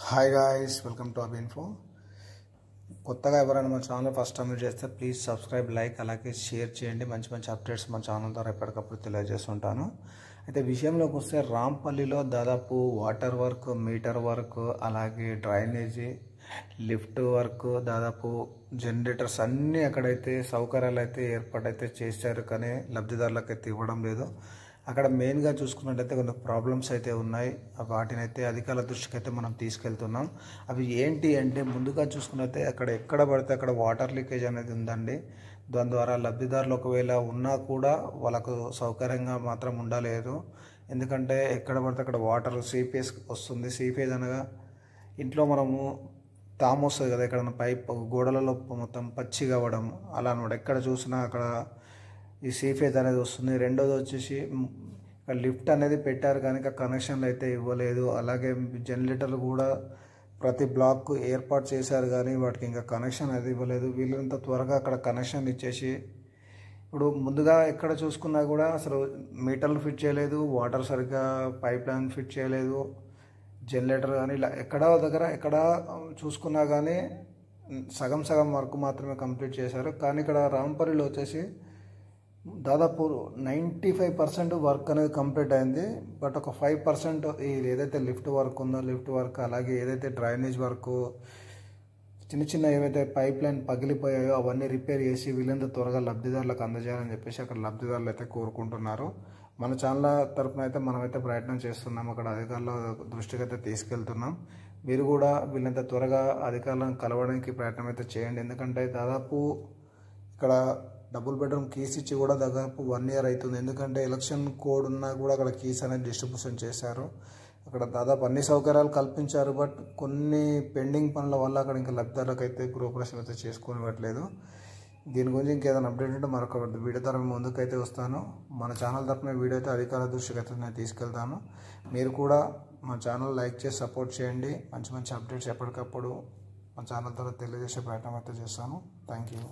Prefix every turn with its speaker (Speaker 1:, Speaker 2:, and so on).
Speaker 1: Hi guys, welcome to Abinfo. కొత్తగా ఎవరైనా మన ఛానల్ ఫస్ట్ టైం చేస్తే ప్లీజ్ సబ్స్క్రైబ్, లైక్, అలాగే షేర్ చేయండి. మంచి మంచి అప్డేట్స్ మన ఛానల్ ద్వారా ఎప్పటికప్పుడు తెలియజేస్తుంటాను. అయితే విషయంలోకి వస్తే రాంపల్లిలో దాదాపు వాటర్ వర్క్, మీటర్ వర్క్, అలాగే డ్రైనేజీ, లిఫ్ట్ వర్క్, దాదాపు జనరేటర్స్ అన్నీ అక్కడైతే సౌకర్యాలు అయితే ఏర్పాటైతే చేశారు, కానీ లబ్ధిదారులకు అయితే ఇవ్వడం లేదు. అక్కడ మెయిన్గా చూసుకున్నట్టయితే కొన్ని ప్రాబ్లమ్స్ అయితే ఉన్నాయి. వాటిని అయితే అధికారుల దృష్టికి అయితే మనం తీసుకెళ్తున్నాం. అవి ఏంటి అంటే, ముందుగా చూసుకున్నట్లయితే అక్కడ ఎక్కడ పడితే అక్కడ వాటర్ లీకేజ్ అనేది ఉందండి. దాని ద్వారా లబ్ధిదారులు ఒకవేళ ఉన్నా కూడా వాళ్ళకు సౌకర్యంగా మాత్రం ఉండలేదు. ఎందుకంటే ఎక్కడ పడితే అక్కడ వాటర్ సీపేజ్ వస్తుంది. సీపేజ్ అనగా ఇంట్లో మనము తాము వస్తుంది కదా, ఎక్కడన్నా పైప్ గోడలలో మొత్తం పచ్చి కావడం అలా అనమాట. ఎక్కడ చూసినా అక్కడ ఈ సీఫేజ్ అనేది వస్తుంది. రెండోది వచ్చేసి లిఫ్ట్ అనేది పెట్టారు కానీ కనెక్షన్లు అయితే ఇవ్వలేదు. అలాగే జనరేటర్లు కూడా ప్రతి బ్లాక్ ఏర్పాటు చేశారు కానీ వాటికి ఇంకా కనెక్షన్ అనేది ఇవ్వలేదు. వీళ్ళంత త్వరగా అక్కడ కనెక్షన్ ఇచ్చేసి, ఇప్పుడు ముందుగా ఎక్కడ చూసుకున్నా కూడా అసలు మీటర్లు ఫిట్ చేయలేదు, వాటర్ సరిగ్గా పైప్ లైన్ ఫిట్ చేయలేదు, జనరేటర్ కానీ ఇలా ఎక్కడ చూసుకున్నా కానీ సగం వర్క్ మాత్రమే కంప్లీట్ చేశారు. కానీ ఇక్కడ రాంపల్లిలో వచ్చేసి దాదాపు 95% వర్క్ అనేది కంప్లీట్ అయింది. బట్ ఒక 5% ఇది ఏదైతే లిఫ్ట్ వర్క్ ఉందో, లిఫ్ట్ వర్క్, అలాగే ఏదైతే డ్రైనేజ్ వర్క్, చిన్న ఏవైతే పైప్ లైన్ పగిలిపోయాయో అవన్నీ రిపేర్ చేసి వీళ్ళంతా త్వరగా లబ్ధిదారులకు అందజేయాలని చెప్పేసి అక్కడ లబ్ధిదారులు అయితే కోరుకుంటున్నారు. మన ఛానల్ తరఫున అయితే మనమైతే ప్రయత్నం చేస్తున్నాం, అక్కడ అధికారుల దృష్టికి అయితే తీసుకెళ్తున్నాం. మీరు కూడా వీళ్ళంతా త్వరగా అధికారులను కలవడానికి ప్రయత్నం అయితే చేయండి. ఎందుకంటే దాదాపు ఇక్కడ డబుల్ బెడ్రూమ్ కీస్ ఇచ్చి కూడా దాదాపు 1 year అవుతుంది. ఎందుకంటే ఎలక్షన్ కోడ్ ఉన్నా కూడా అక్కడ కీస్ అనేది డిస్ట్రిబ్యూషన్ చేశారు. అక్కడ దాదాపు అన్ని సౌకర్యాలు కల్పించారు. బట్ కొన్ని పెండింగ్ పనుల వల్ల అక్కడ ఇంకా లబ్ధిదారులకు అయితే గృహప్రవేశం అయితే చేసుకోనివ్వట్లేదు. దీని గురించి ఇంకేదైనా అప్డేట్ ఉంటే మరొక వీడియో ద్వారా ముందుకైతే వస్తాను. మన ఛానల్ తరఫున వీడియో అయితే అధికారుల దృష్టికి అయితే నేను తీసుకెళ్తాను. మీరు కూడా మా ఛానల్ లైక్ చేసి సపోర్ట్ చేయండి. మంచి అప్డేట్స్ ఎప్పటికప్పుడు మన ఛానల్ ద్వారా తెలియజేసే ప్రయత్నం అయితే చేస్తాను. Thank you.